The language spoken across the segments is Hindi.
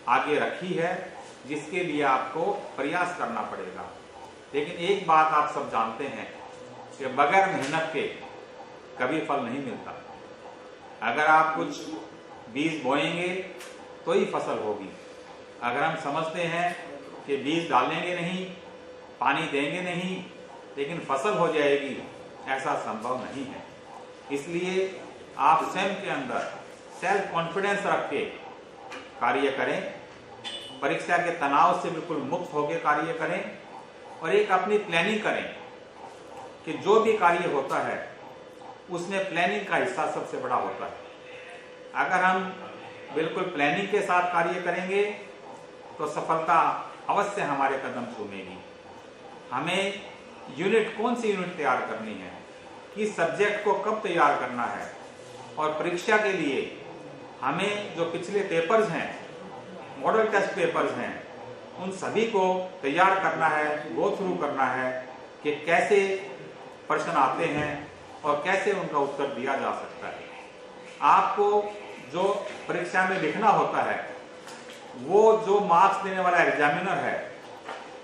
आगे रखी है, जिसके लिए आपको प्रयास करना पड़ेगा। लेकिन एक बात आप सब जानते हैं कि बगैर मेहनत के कभी फल नहीं मिलता। अगर आप कुछ बीज बोएंगे तो ही फसल होगी। अगर हम समझते हैं कि बीज डालेंगे नहीं, पानी देंगे नहीं, लेकिन फसल हो जाएगी, ऐसा संभव नहीं है। इसलिए आप स्वयं के अंदर सेल्फ कॉन्फिडेंस रख के कार्य करें, परीक्षा के तनाव से बिल्कुल मुक्त होकर कार्य करें और एक अपनी प्लानिंग करें कि जो भी कार्य होता है उसमें प्लानिंग का हिस्सा सबसे बड़ा होता है। अगर हम बिल्कुल प्लानिंग के साथ कार्य करेंगे तो सफलता अवश्य हमारे कदम चूमेगी। हमें यूनिट, कौन सी यूनिट तैयार करनी है, किस सब्जेक्ट को कब तैयार करना है, और परीक्षा के लिए हमें जो पिछले पेपर्स हैं, मॉडल टेस्ट पेपर्स हैं, उन सभी को तैयार करना है, गो थ्रू करना है कि कैसे प्रश्न आते हैं और कैसे उनका उत्तर दिया जा सकता है। आपको जो परीक्षा में लिखना होता है, वो जो मार्क्स देने वाला एग्जामिनर है,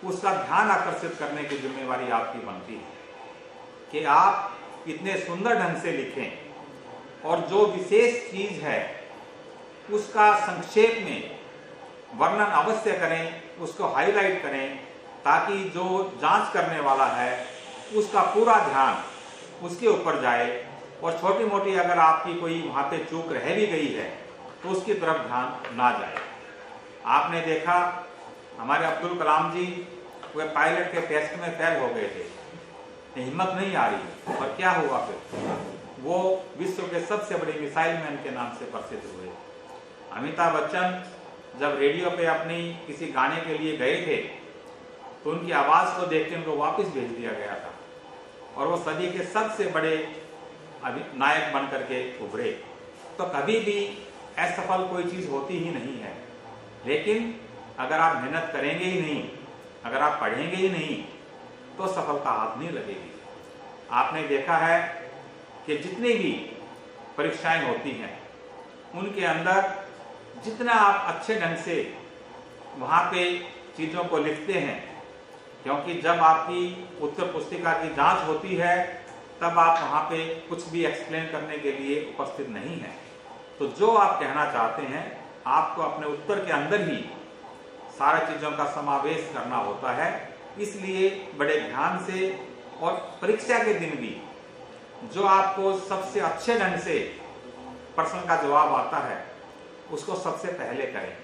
उसका ध्यान आकर्षित करने की जिम्मेवारी आपकी बनती है कि आप इतने सुंदर ढंग से लिखें और जो विशेष चीज है उसका संक्षेप में वर्णन अवश्य करें, उसको हाईलाइट करें, ताकि जो जांच करने वाला है उसका पूरा ध्यान उसके ऊपर जाए और छोटी मोटी अगर आपकी कोई वहां पे चूक रह भी गई है तो उसकी तरफ ध्यान ना जाए। आपने देखा हमारे अब्दुल कलाम जी वे पायलट के टेस्ट में फेल हो गए थे, हिम्मत नहीं आ रही, और क्या हुआ फिर, वो विश्व के सबसे बड़े मिसाइल मैन के नाम से प्रसिद्ध हुए। अमिताभ बच्चन जब रेडियो पे अपनी किसी गाने के लिए गए थे तो उनकी आवाज को देख के उनको वापस भेज दिया गया था और वो सदी के सबसे बड़े नायक बन करके उभरे। तो कभी भी असफल कोई चीज होती ही नहीं है, लेकिन अगर आप मेहनत करेंगे ही नहीं, अगर आप पढ़ेंगे ही नहीं, तो सफलता हाथ नहीं लगेगी। आपने देखा है कि जितनी भी परीक्षाएं होती हैं उनके अंदर जितना आप अच्छे ढंग से वहां पे चीजों को लिखते हैं, क्योंकि जब आपकी उत्तर पुस्तिका की जांच होती है तब आप वहां पे कुछ भी एक्सप्लेन करने के लिए उपस्थित नहीं है, तो जो आप कहना चाहते हैं आपको अपने उत्तर के अंदर ही सारा चीजों का समावेश करना होता है। इसलिए बड़े ध्यान से और परीक्षा के दिन भी जो आपको सबसे अच्छे ढंग से प्रश्न का जवाब आता है उसको सबसे पहले करें,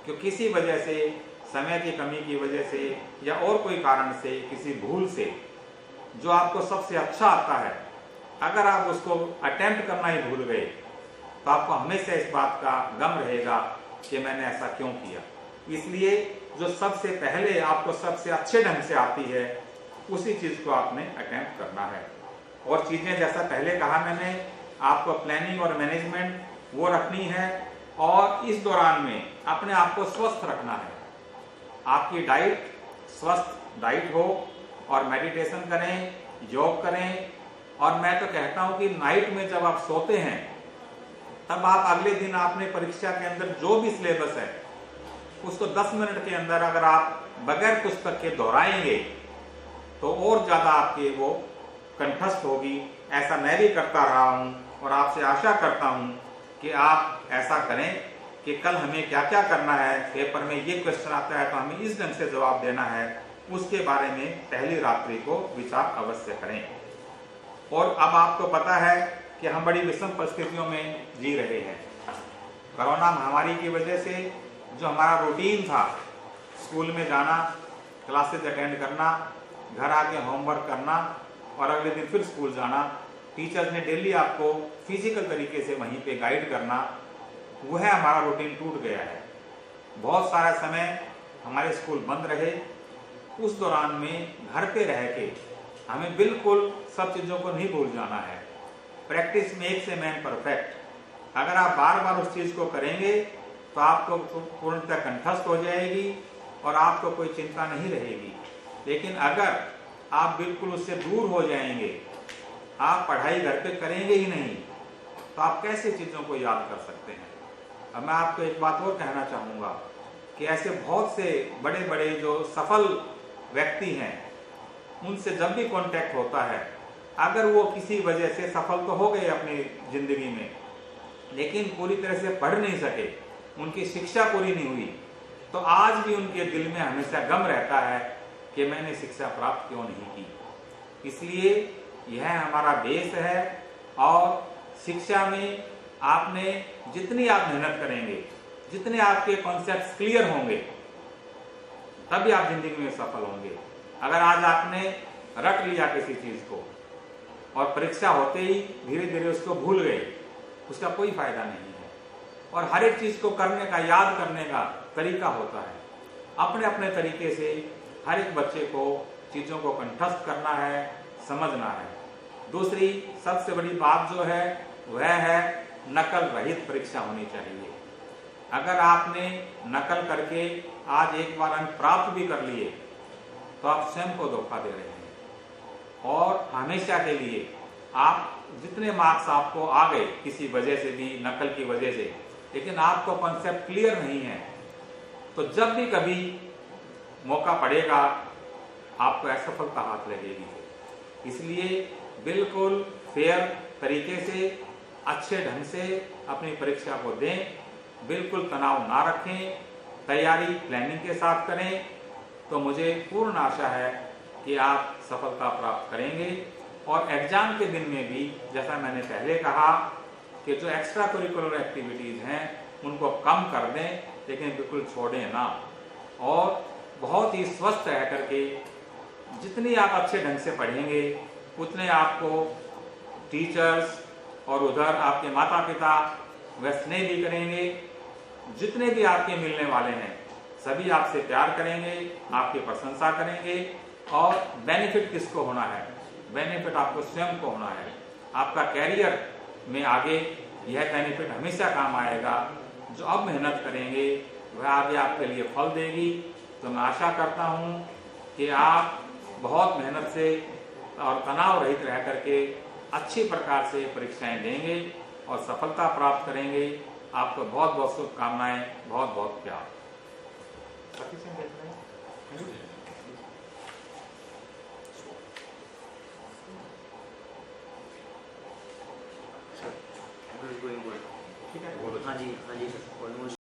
क्योंकि किसी वजह से, समय की कमी की वजह से या और कोई कारण से, किसी भूल से जो आपको सबसे अच्छा आता है, अगर आप उसको अटेम्प्ट करना ही भूल गए तो आपको हमेशा इस बात का गम रहेगा कि मैंने ऐसा क्यों किया। इसलिए जो सबसे पहले आपको सबसे अच्छे ढंग से आती है उसी चीज को आपने अटेम्प्ट करना है। और चीजें जैसा पहले कहा मैंने, आपको प्लानिंग और मैनेजमेंट वो रखनी है और इस दौरान में अपने आप को स्वस्थ रखना है। आपकी डाइट स्वस्थ डाइट हो और मेडिटेशन करें, योग करें। और मैं तो कहता हूं कि नाइट में जब आप सोते हैं तब आप अगले दिन आपने परीक्षा के अंदर जो भी सिलेबस है उसको 10 मिनट के अंदर अगर आप बगैर पुस्तक के दोहराएंगे तो और ज्यादा आपके वो कंठस्थ होगी। ऐसा मैं भी करता रहा हूं और आपसे आशा करता हूं कि आप ऐसा करें कि कल हमें क्या क्या करना है, पेपर में ये क्वेश्चन आता है तो हमें इस ढंग से जवाब देना है, उसके बारे में पहली रात्रि को विचार अवश्य करें। और अब आपको पता है कि हम बड़ी विषम परिस्थितियों में जी रहे हैं। कोरोना महामारी की वजह से जो हमारा रूटीन था, स्कूल में जाना, क्लासेस अटेंड करना, घर आके होमवर्क करना और अगले दिन फिर स्कूल जाना, टीचर्स ने डेली आपको फिजिकल तरीके से वहीं पे गाइड करना, वह हमारा रूटीन टूट गया है। बहुत सारा समय हमारे स्कूल बंद रहे। उस दौरान में घर पे रह के हमें बिल्कुल सब चीज़ों को नहीं भूल जाना है। Practice makes a man perfect. अगर आप बार बार उस चीज़ को करेंगे तो आपको पूर्णतः कंठस्थ हो जाएगी और आपको कोई चिंता नहीं रहेगी। लेकिन अगर आप बिल्कुल उससे दूर हो जाएंगे, आप पढ़ाई घर पे करेंगे ही नहीं, तो आप कैसे चीज़ों को याद कर सकते हैं। अब मैं आपको एक बात और कहना चाहूँगा कि ऐसे बहुत से बड़े बड़े जो सफल व्यक्ति हैं, उनसे जब भी कांटेक्ट होता है, अगर वो किसी वजह से सफल तो हो गए अपनी जिंदगी में, लेकिन पूरी तरह से पढ़ नहीं सके, उनकी शिक्षा पूरी नहीं हुई, तो आज भी उनके दिल में हमेशा गम रहता है कि मैंने शिक्षा प्राप्त क्यों नहीं की। इसलिए यह हमारा बेस है, और शिक्षा में आपने जितनी आप मेहनत करेंगे, जितने आपके कॉन्सेप्ट्स क्लियर होंगे, तभी आप जिंदगी में सफल होंगे। अगर आज आपने रट लिया किसी चीज को और परीक्षा होते ही धीरे धीरे उसको भूल गए, उसका कोई फायदा नहीं है। और हर एक चीज को करने का, याद करने का तरीका होता है। अपने अपने तरीके से हर एक बच्चे को चीजों को कंठस्थ करना है, समझना है। दूसरी सबसे बड़ी बात जो है वह है नकल रहित परीक्षा होनी चाहिए। अगर आपने नकल करके आज एक बार अंक प्राप्त भी कर लिए, तो आप स्वयं को धोखा दे रहे हैं। और हमेशा के लिए आप जितने मार्क्स आपको आ गए किसी वजह से भी, नकल की वजह से, लेकिन आपको कॉन्सेप्ट क्लियर नहीं है, तो जब भी कभी मौका पड़ेगा आपको असफलता हाथ लगेगी। इसलिए बिल्कुल फेयर तरीके से, अच्छे ढंग से अपनी परीक्षा को दें, बिल्कुल तनाव ना रखें, तैयारी प्लानिंग के साथ करें, तो मुझे पूर्ण आशा है कि आप सफलता प्राप्त करेंगे। और एग्जाम के दिन में भी, जैसा मैंने पहले कहा, कि जो एक्स्ट्रा करिकुलर एक्टिविटीज हैं उनको कम कर दें, लेकिन बिल्कुल छोड़ें ना। और बहुत ही स्वस्थ रह करके जितनी आप अच्छे ढंग से पढ़ेंगे, उतने आपको टीचर्स और उधर आपके माता पिता वह स्नेह भी करेंगे। जितने भी आपके मिलने वाले हैं सभी आपसे प्यार करेंगे, आपकी प्रशंसा करेंगे। और बेनिफिट किसको होना है? बेनिफिट आपको स्वयं को होना है। आपका कैरियर में आगे यह बेनिफिट हमेशा काम आएगा। जो अब मेहनत करेंगे वह आगे आपके लिए फल देगी। तो मैं आशा करता हूँ कि आप बहुत मेहनत से और तनाव रहित रह करके अच्छी प्रकार से परीक्षाएं देंगे और सफलता प्राप्त करेंगे। आपको बहुत बहुत शुभकामनाएं, बहुत बहुत प्यार।